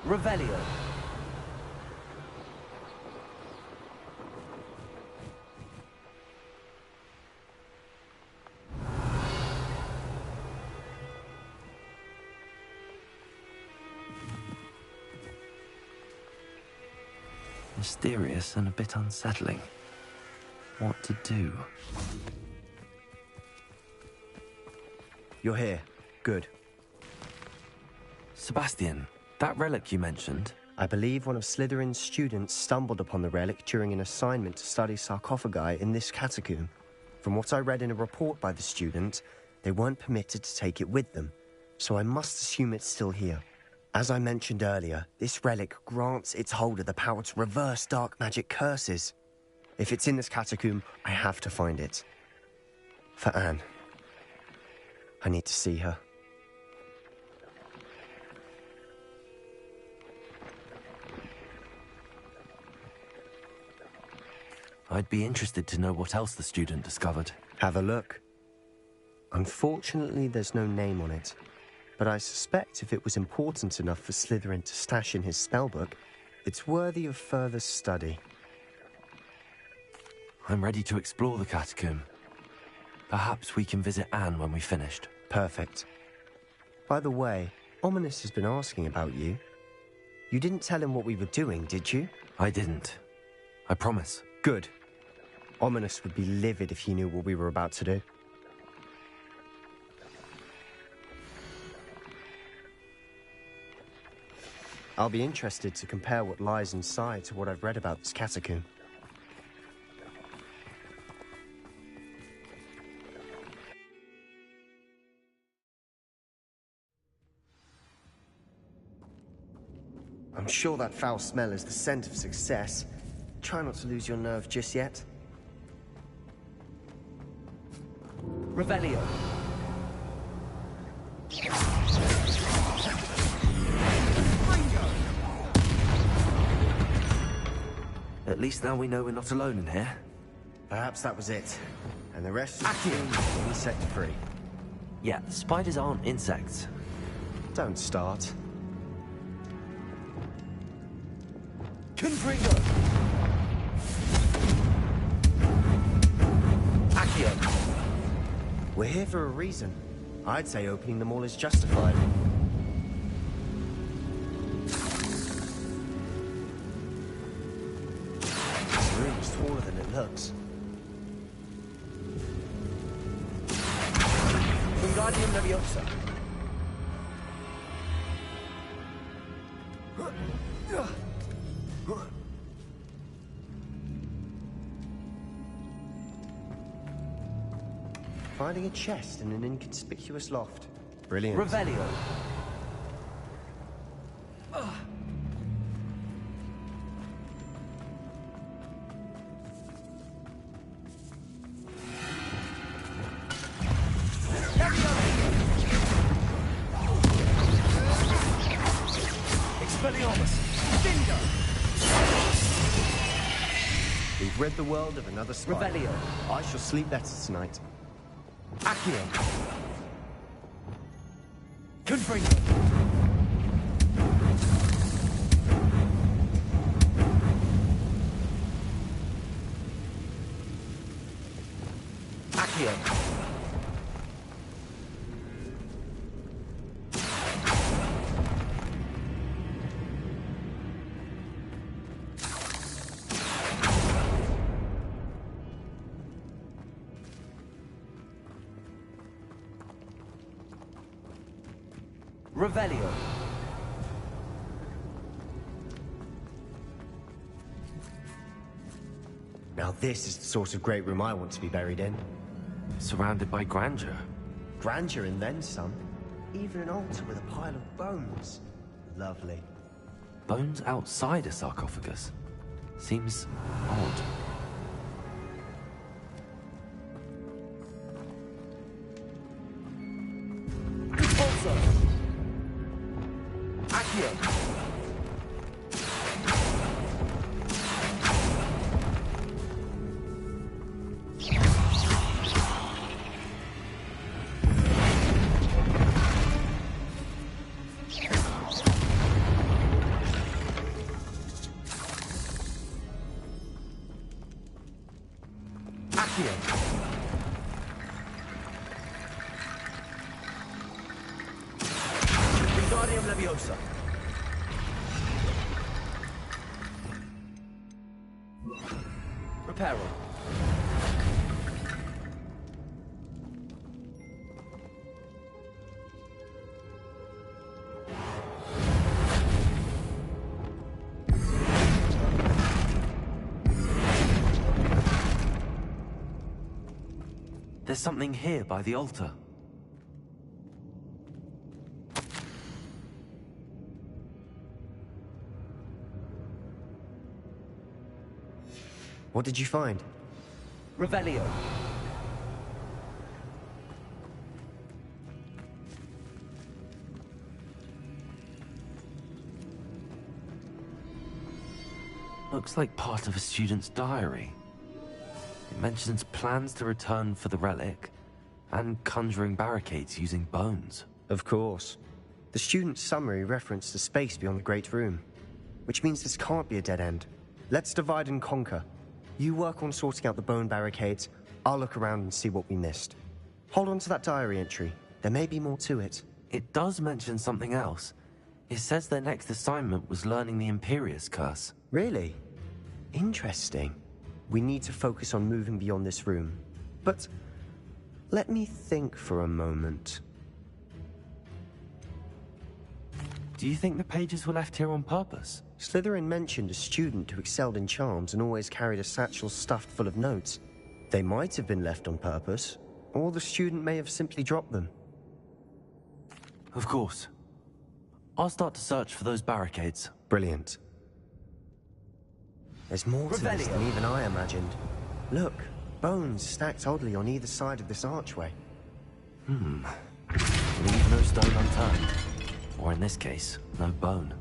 Revelio. Mysterious and a bit unsettling. What to do? You're here. Good. Sebastian, that relic you mentioned. I believe one of Slytherin's students stumbled upon the relic during an assignment to study sarcophagi in this catacomb. From what I read in a report by the student, they weren't permitted to take it with them, so I must assume it's still here. As I mentioned earlier, this relic grants its holder the power to reverse dark magic curses. If it's in this catacomb, I have to find it. For Anne. I need to see her. I'd be interested to know what else the student discovered. Have a look. Unfortunately, there's no name on it. But I suspect if it was important enough for Slytherin to stash in his spellbook, it's worthy of further study. I'm ready to explore the catacomb. Perhaps we can visit Anne when we've finished. Perfect. By the way, Ominous has been asking about you. You didn't tell him what we were doing, did you? I didn't. I promise. Good. Ominous would be livid if he knew what we were about to do. I'll be interested to compare what lies inside to what I've read about this catacomb. I'm sure that foul smell is the scent of success. Try not to lose your nerve just yet. Revelio. At least now we know we're not alone in here. Perhaps that was it. And the rest is Accio. insect free. Yeah, spiders aren't insects. Don't start. Confringo. Accio. We're here for a reason. I'd say opening them all is justified. This room is taller than it looks. Wingardium Leviosa. Finding a chest in an inconspicuous loft. Brilliant. Revelio. Expelliarmus. Bingo. We've rid the world of another spy. Revelio. I shall sleep better tonight. Accio. Confringo. Accio. Revelio. Now this is the sort of great room I want to be buried in. Surrounded by grandeur. Grandeur and then some. Even an altar with a pile of bones. Lovely. Bones outside a sarcophagus. Seems odd. Repulsor. Accio. Leviosa. Reparo. There's something here by the altar. What did you find? Revelio. Looks like part of a student's diary. It mentions plans to return for the relic and conjuring barricades using bones. Of course. The student's summary referenced the space beyond the Great Room, which means this can't be a dead end. Let's divide and conquer. You work on sorting out the bone barricades, I'll look around and see what we missed. Hold on to that diary entry. There may be more to it. It does mention something else. It says their next assignment was learning the Imperius Curse. Really? Interesting. We need to focus on moving beyond this room. But let me think for a moment. Do you think the pages were left here on purpose? Slytherin mentioned a student who excelled in charms and always carried a satchel stuffed full of notes. They might have been left on purpose, or the student may have simply dropped them. Of course. I'll start to search for those barricades. Brilliant. There's more to this than even I imagined. Look, bones stacked oddly on either side of this archway. Leave no stone unturned. Or in this case, no bone.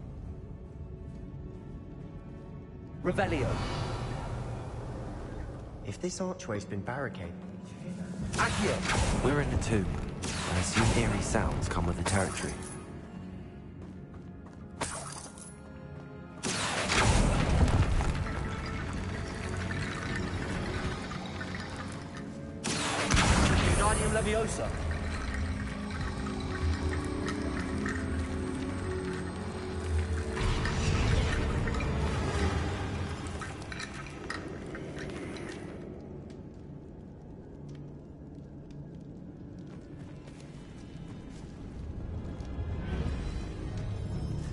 Revelio. If this archway's been barricaded... Accio. We're in the tomb. I assume eerie sounds come with the territory. Wingardium Leviosa.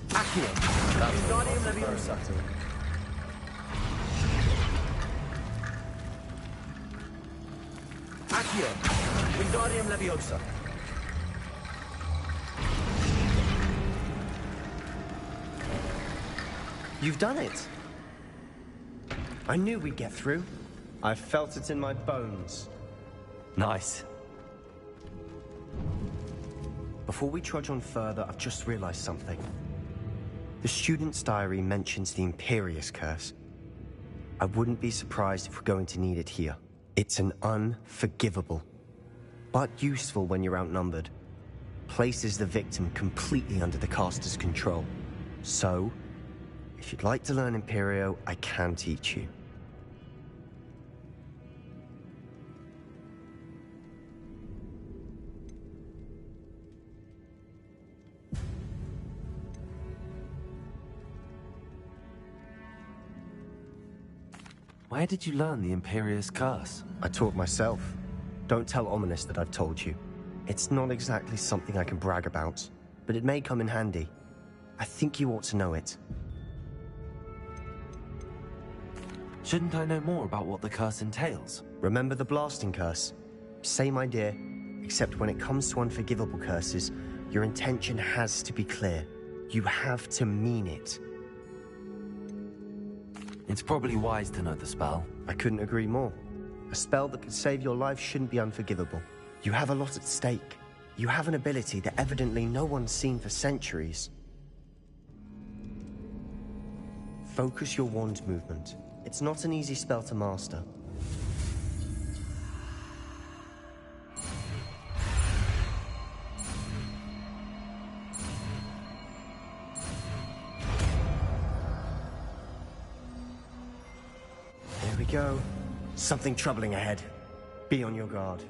Accio. Wingardium Leviosa. Accio. Wingardium Leviosa. You've done it! I knew we'd get through. I felt it in my bones. Nice. Before we trudge on further, I've just realized something. The student's diary mentions the Imperius Curse. I wouldn't be surprised if we're going to need it here. It's an unforgivable, but useful when you're outnumbered. Places the victim completely under the caster's control. So, if you'd like to learn Imperio, I can teach you. Where did you learn the Imperius Curse? I taught myself. Don't tell Ominous that I've told you. It's not exactly something I can brag about, but it may come in handy. I think you ought to know it. Shouldn't I know more about what the curse entails? Remember the blasting curse? Same idea, except when it comes to unforgivable curses, your intention has to be clear. You have to mean it. It's probably wise to know the spell. I couldn't agree more. A spell that could save your life shouldn't be unforgivable. You have a lot at stake. You have an ability that evidently no one's seen for centuries. Focus your wand movement. It's not an easy spell to master. There we go. Something troubling ahead. Be on your guard.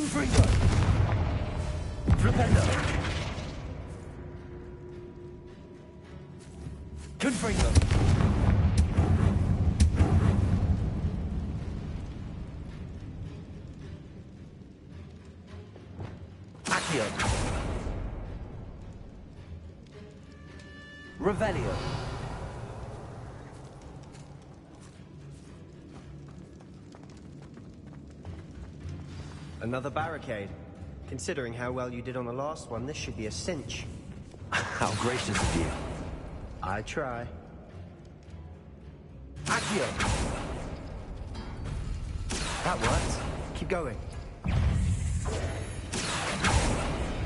Confringo! Flipendo! Confringo! Accio! Revelio! Another barricade. Considering how well you did on the last one, this should be a cinch. How gracious of you. I try. Accio! That worked. Keep going.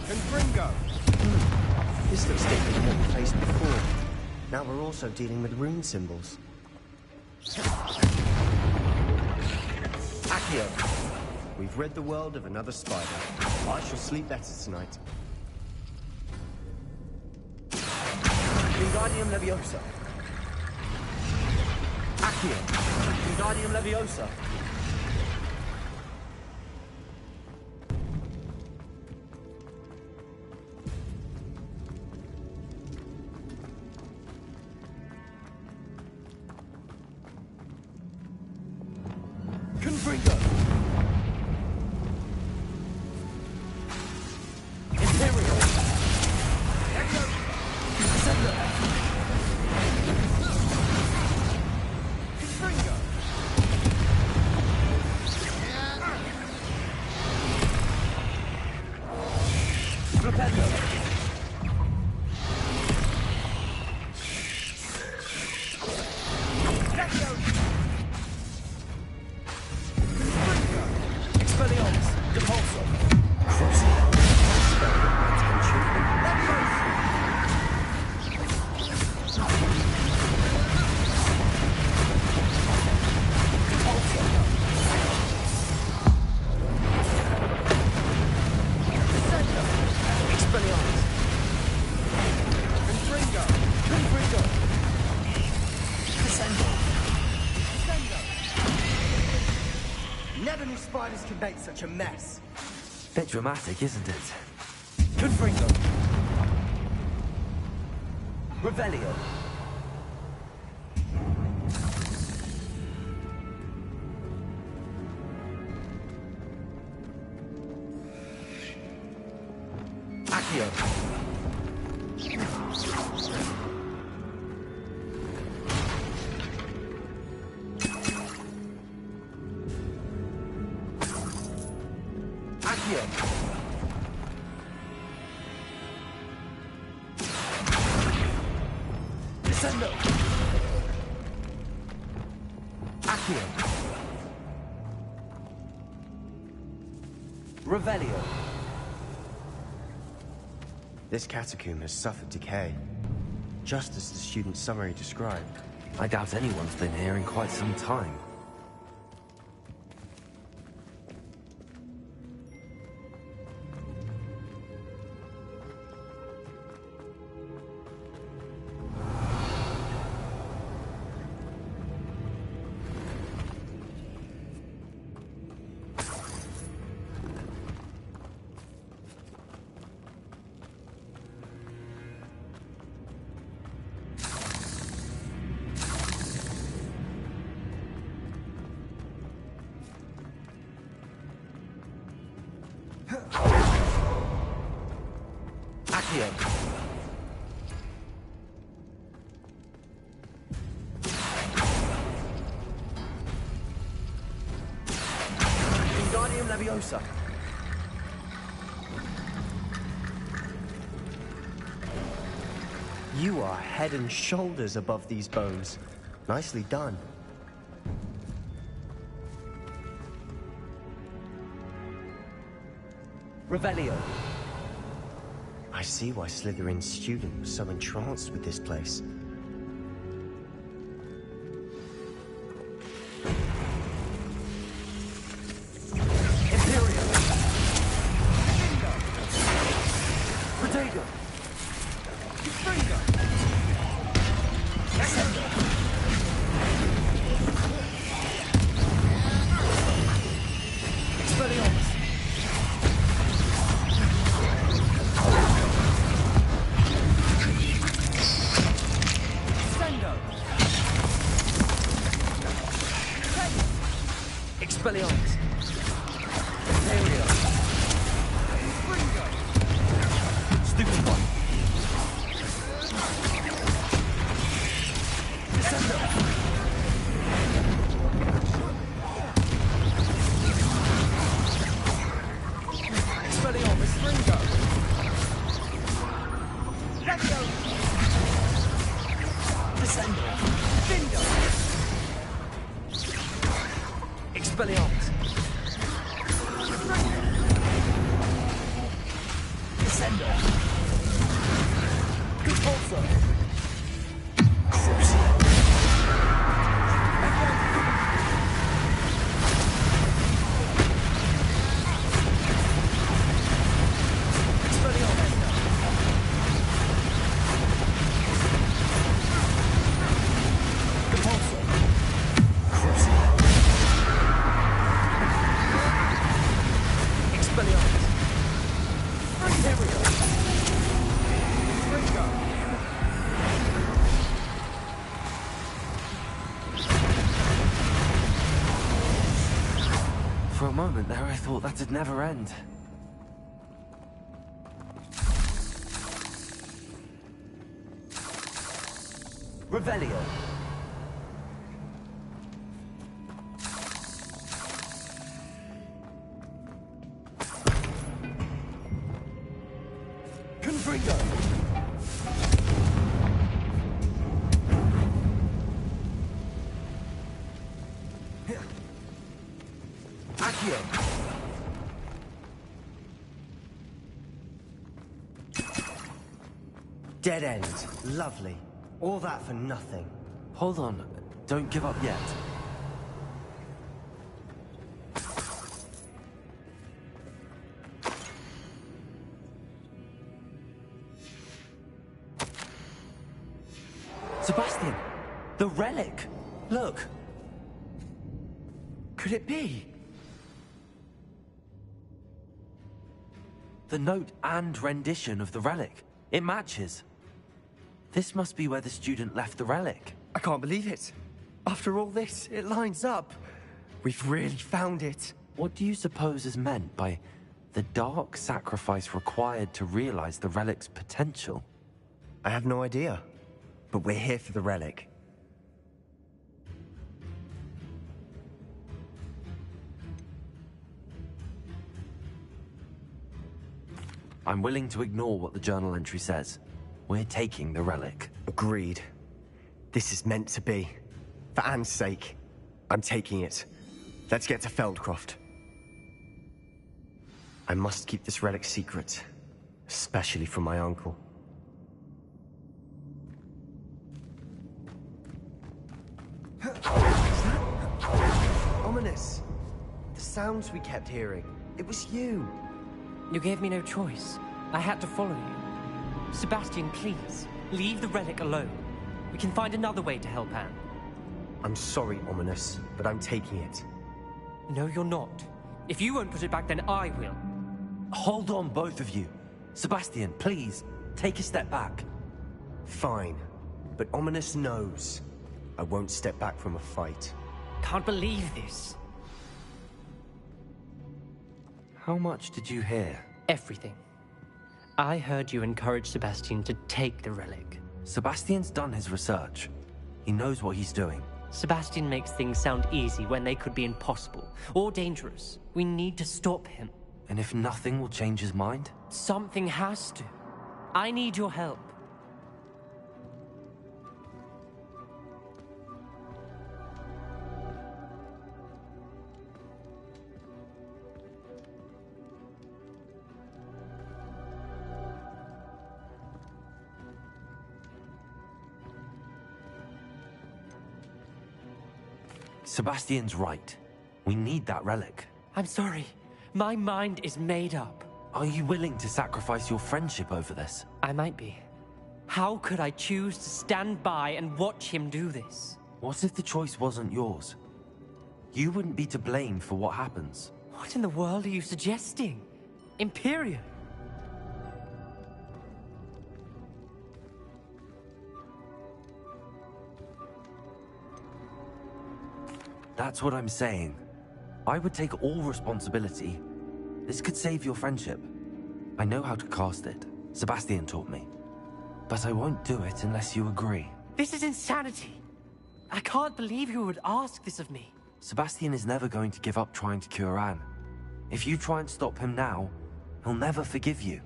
Confringo! This looks different from what we faced before. Now we're also dealing with rune symbols. Accio! We've read the world of another spider. I shall sleep better tonight. Wingardium Leviosa! Accio! Wingardium Leviosa! Confringo! Imperial! Echo! Descendo! Confringo! Flipendo! Echo! Expelliarmus! Depulso! Expelliarmus! Confringo! Confringo! Descendo! Descendo! Never knew spiders could make such a mess. Bit dramatic, isn't it? Confringo! Revelio! Accio! Accio! Descendo! Accio! Revelio! This catacomb has suffered decay, just as the student's summary described. I doubt anyone's been here in quite some time. Accio! Wingardium Leviosa! You are head and shoulders above these bones. Nicely done. Revelio! I see why Slytherin's student was so entranced with this place. Imperial! Protego! Confringo! Descendo! Expelliarmus! Fringo. Levio. Descendo. Findo. Expelliarmus. Descendo. Compulso. Crucio. Expelliarmus. Compulso. Crucio. Expelliarmus. Imperio. Fringo. For a moment there, I thought that'd never end. Revelio. Confringo. Accio. Dead end. Lovely. All that for nothing. Hold on, don't give up yet. Sebastian! The relic! Look! Could it be? The note and rendition of the relic. It matches. This must be where the student left the relic. I can't believe it. After all this, it lines up. We've really found it. What do you suppose is meant by the dark sacrifice required to realize the relic's potential? I have no idea. But we're here for the relic. I'm willing to ignore what the journal entry says. We're taking the relic. Agreed. This is meant to be. For Anne's sake, I'm taking it. Let's get to Feldcroft. I must keep this relic secret, especially from my uncle. Ominous. The sounds we kept hearing. It was you. You gave me no choice. I had to follow you. Sebastian, please, leave the relic alone. We can find another way to help Anne. I'm sorry, Ominous, but I'm taking it. No, you're not. If you won't put it back, then I will. Hold on, both of you. Sebastian, please, take a step back. Fine, but Ominous knows I won't step back from a fight. Can't believe this. How much did you hear? Everything. I heard you encourage Sebastian to take the relic. Sebastian's done his research. He knows what he's doing. Sebastian makes things sound easy when they could be impossible or dangerous. We need to stop him. And if nothing will change his mind? Something has to. I need your help. Sebastian's right. We need that relic. I'm sorry. My mind is made up. Are you willing to sacrifice your friendship over this? I might be. How could I choose to stand by and watch him do this? What if the choice wasn't yours? You wouldn't be to blame for what happens. What in the world are you suggesting? Imperial? That's what I'm saying. I would take all responsibility. This could save your friendship. I know how to cast it. Sebastian taught me. But I won't do it unless you agree. This is insanity. I can't believe you would ask this of me. Sebastian is never going to give up trying to cure Anne. If you try and stop him now, He'll never forgive you.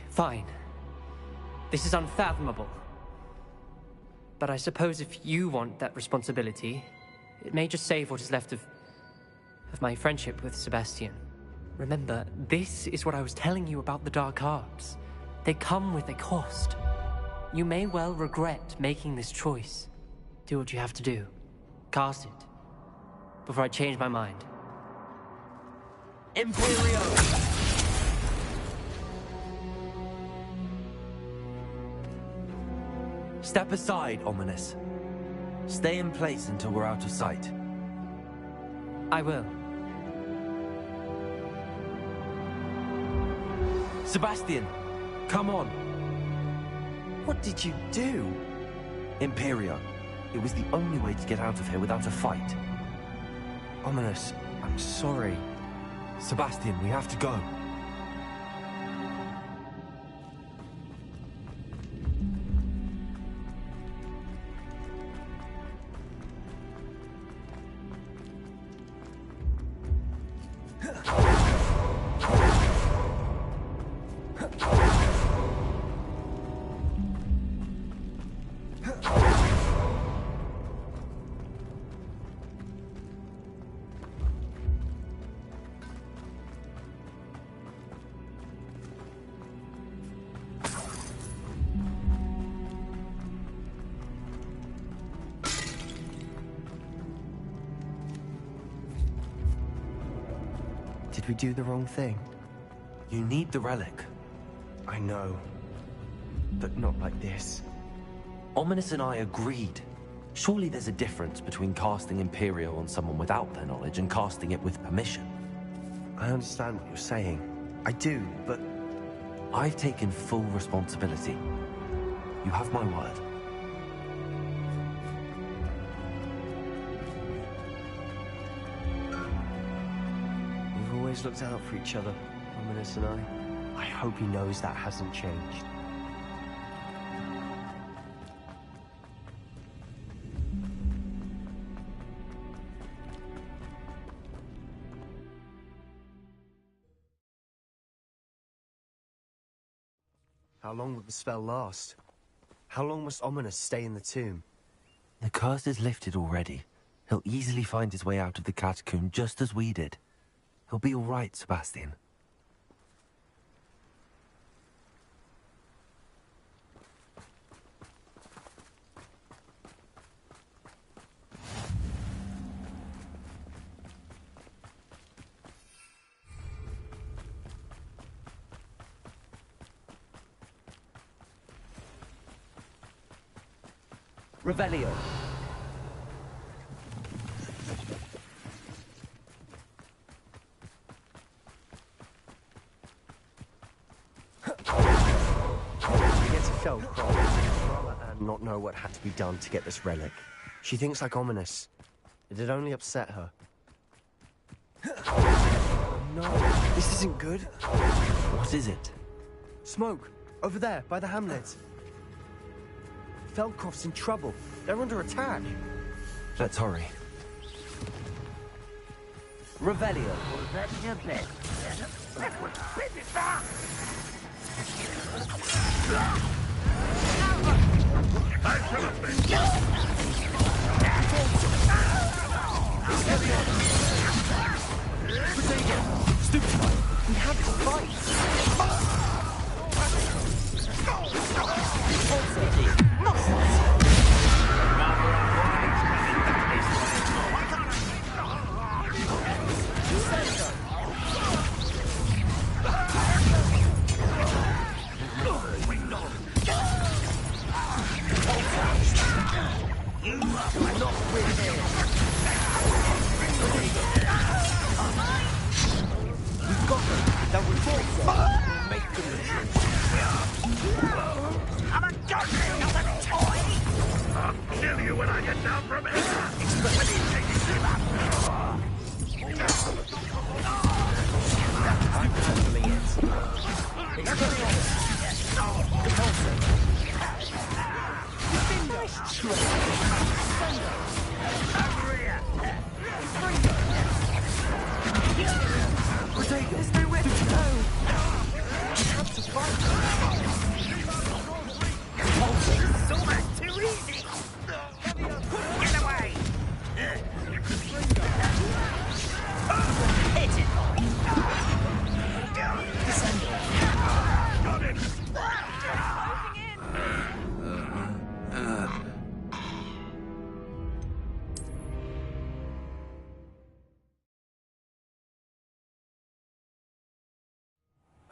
Fine. This is unfathomable. But I suppose if you want that responsibility, it may just save what is left of my friendship with Sebastian. Remember, this is what I was telling you about the dark arts. They come with a cost. You may well regret making this choice. Do what you have to do. Cast it. Before I change my mind. Imperio! Step aside, Ominous. Stay in place until we're out of sight. I will. Sebastian, come on. What did you do? Imperio. It was the only way to get out of here without a fight. Ominous, I'm sorry. Sebastian, we have to go. Did we do the wrong thing? You need the relic. I know. But not like this. Ominous and I agreed. Surely there's a difference between casting Imperio on someone without their knowledge and casting it with permission. I understand what you're saying. I do, but... I've taken full responsibility. You have my word. We've always looked out for each other, Ominous and I. I hope he knows that hasn't changed. How long will the spell last? How long must Ominous stay in the tomb? The curse is lifted already. He'll easily find his way out of the catacomb just as we did. He'll be all right, Sebastian. Revelio. We get to Feldcroft. Rather Anne not know what had to be done to get this relic. She thinks like Ominous. It'd only upset her. No, this isn't good. What is it? Smoke! Over there, by the hamlet. Feldcroft's in trouble. They're under attack. Let's hurry. Revelio. Stupefy! We have to fight.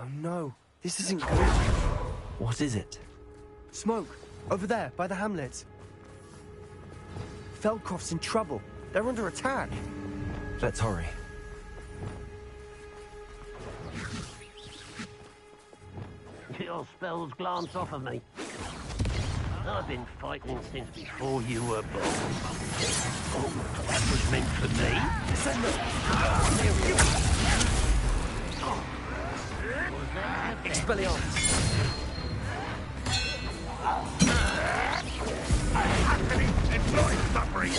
Oh no, this isn't good. What is it? Smoke, over there, by the hamlet. Feldcroft's in trouble. They're under attack. Let's hurry. Your spells glance off of me. I've been fighting since before you were born. Oh, that was meant for me. Expelliarmus. Enjoy suffering.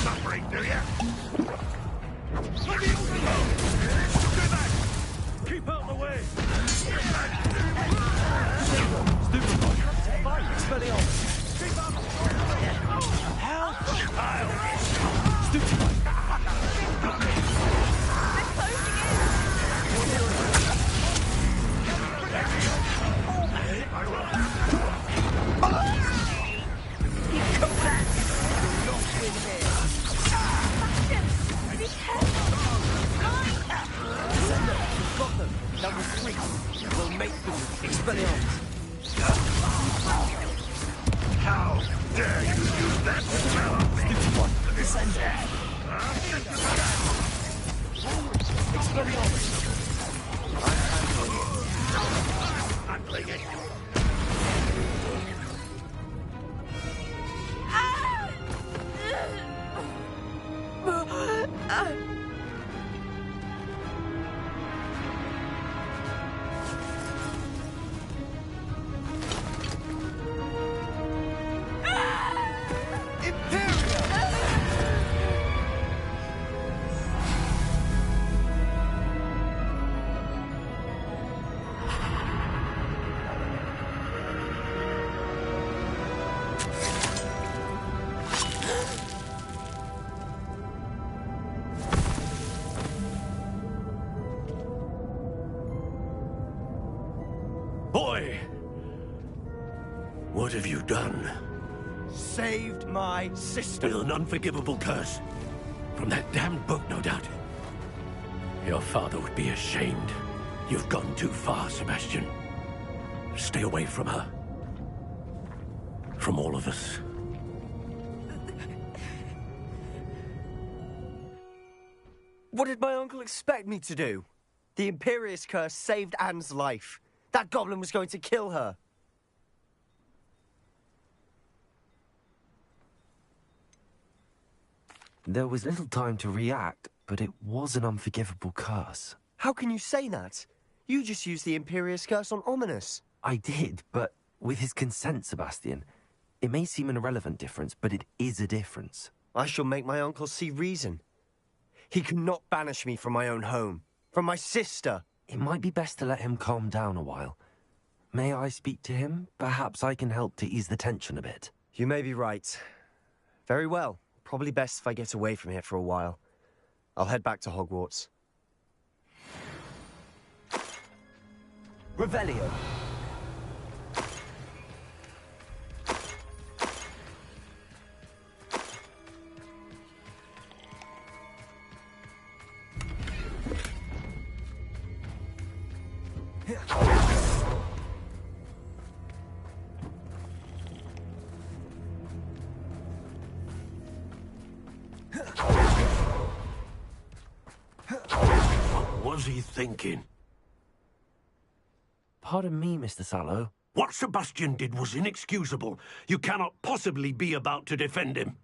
Suffering, do you? Keep out the way! Expelliarmus. Help! That was three. We'll make them. Expelliarmus. How dare you use that spell on me? Stupid one. Descender. Expelliarmus. Handling it. Boy! What have you done? Saved my sister. With an unforgivable curse. From that damned book, no doubt. Your father would be ashamed. You've gone too far, Sebastian. Stay away from her. From all of us. What did my uncle expect me to do? The Imperious Curse saved Anne's life. That goblin was going to kill her. There was little time to react, but it was an unforgivable curse. How can you say that? You just used the Imperious Curse on Ominous. I did, but with his consent, Sebastian. It may seem an irrelevant difference, but it is a difference. I shall make my uncle see reason. He cannot banish me from my own home. From my sister. It might be best to let him calm down a while. May I speak to him? Perhaps I can help to ease the tension a bit. You may be right. Very well. Probably best if I get away from here for a while. I'll head back to Hogwarts. Revelio. What was he thinking? Pardon me, Mr. Sallow. What Sebastian did was inexcusable. You cannot possibly be about to defend him.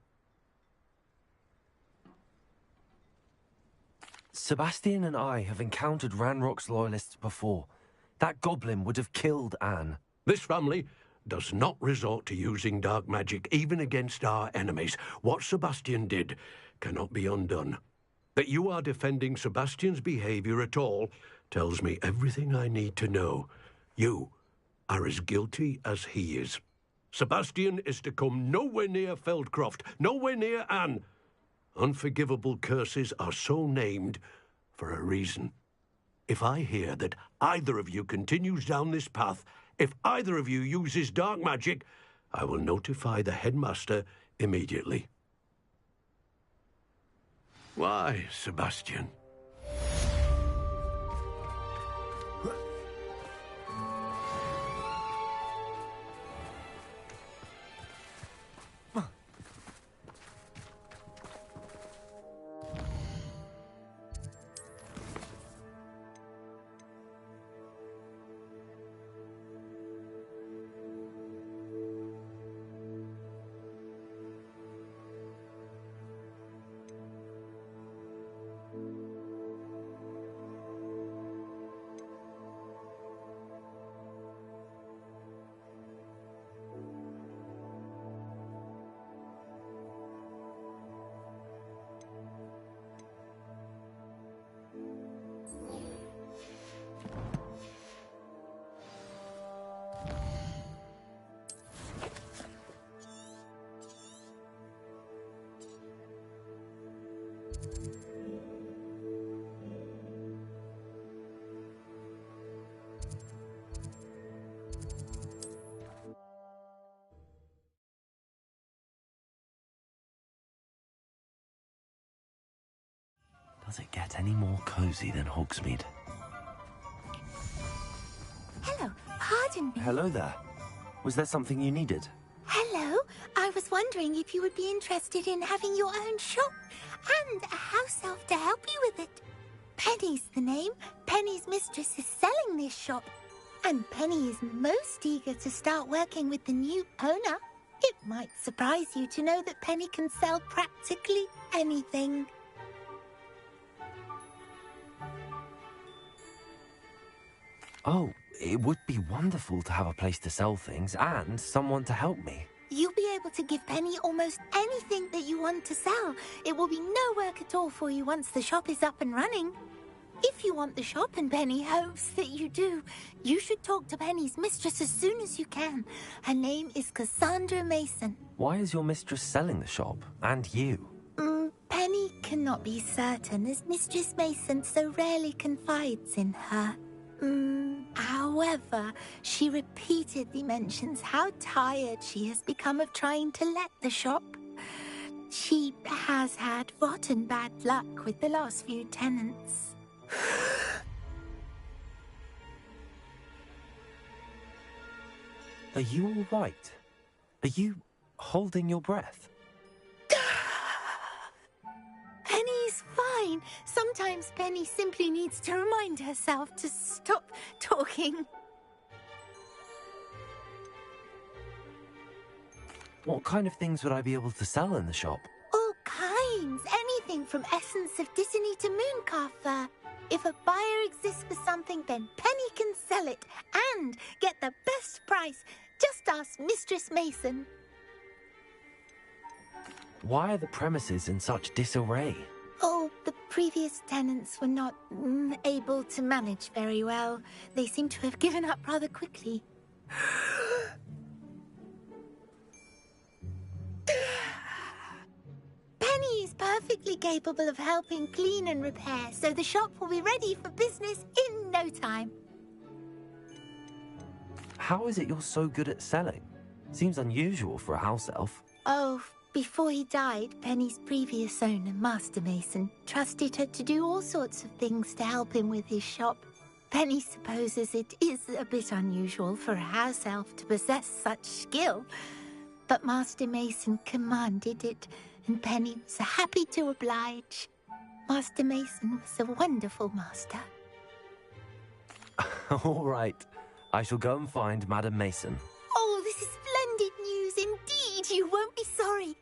Sebastian and I have encountered Ranrock's loyalists before. That goblin would have killed Anne. This family does not resort to using dark magic even against our enemies. What Sebastian did cannot be undone. That you are defending Sebastian's behavior at all tells me everything I need to know. You are as guilty as he is. Sebastian is to come nowhere near Feldcroft, nowhere near Anne. Unforgivable curses are so named for a reason. If I hear that either of you continues down this path, if either of you uses dark magic, I will notify the headmaster immediately. Why, Sebastian? Does it get any more cozy than Hogsmeade? Hello, pardon me. Hello there. Was there something you needed? Hello, I was wondering if you would be interested in having your own shop and a house elf to help you with it. Penny's the name. Penny's mistress is selling this shop, and Penny is most eager to start working with the new owner. It might surprise you to know that Penny can sell practically anything. Oh, it would be wonderful to have a place to sell things and someone to help me. You'll be able to give Penny almost anything that you want to sell. It will be no work at all for you once the shop is up and running. If you want the shop and Penny hopes that you do, you should talk to Penny's mistress as soon as you can. Her name is Cassandra Mason. Why is your mistress selling the shop? And you? Penny cannot be certain, as Mistress Mason so rarely confides in her. However, she repeatedly mentions how tired she has become of trying to let the shop. She has had rotten bad luck with the last few tenants. Are you all right? Are you holding your breath? Penny's fine. Sometimes Penny simply needs to remind herself to stop talking. What kind of things would I be able to sell in the shop? All kinds. Anything from essence of Disney to mooncalf fur. If a buyer exists for something, then Penny can sell it and get the best price. Just ask Mistress Mason. Why are the premises in such disarray? Oh, the previous tenants were not able to manage very well. They seem to have given up rather quickly. Penny is perfectly capable of helping clean and repair, so the shop will be ready for business in no time. How is it you're so good at selling? Seems unusual for a house elf. Oh, before he died, Penny's previous owner, Master Mason, trusted her to do all sorts of things to help him with his shop. Penny supposes it is a bit unusual for a house elf to possess such skill, but Master Mason commanded it, and Penny was happy to oblige. Master Mason was a wonderful master. All right. I shall go and find Madam Mason. Oh, this is splendid news indeed. You won't be sorry.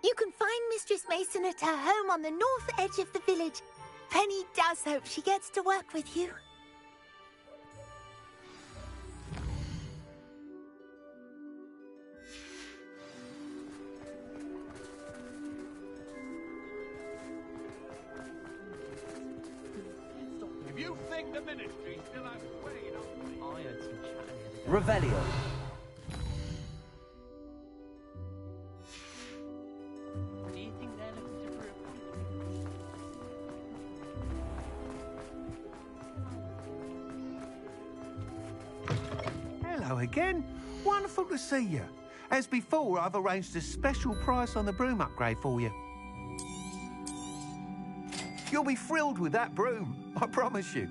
You can find Mistress Mason at her home on the north edge of the village. Penny does hope she gets to work with you. If you think the ministry still has sway enough... Revelio. Hello again. Wonderful to see you. As before, I've arranged a special price on the broom upgrade for you. You'll be thrilled with that broom, I promise you.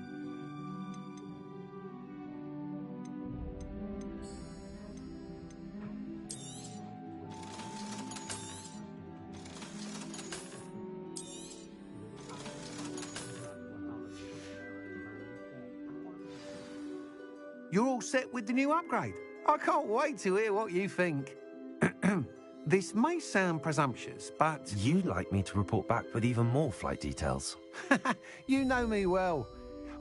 You're all set with the new upgrade. I can't wait to hear what you think. This may sound presumptuous, but... You'd like me to report back with even more flight details. You know me well.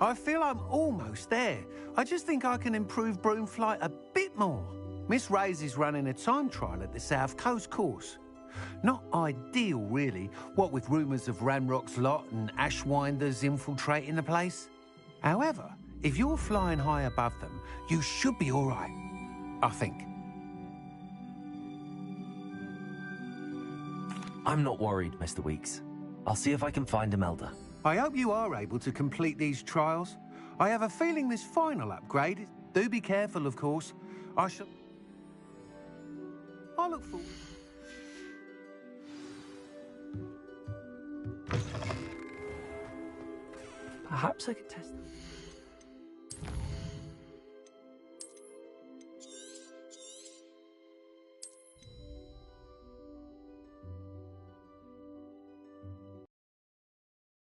I feel I'm almost there. I just think I can improve broom flight a bit more. Miss Ray's is running a time trial at the South Coast course. Not ideal, really, what with rumours of Ranrock's lot and Ashwinders infiltrating the place. However, if you're flying high above them, you should be all right, I think. I'm not worried, Mr. Weeks. I'll see if I can find Imelda. I hope you are able to complete these trials. I have a feeling this final upgrade... Do be careful, of course. I look forward... Perhaps I could test them.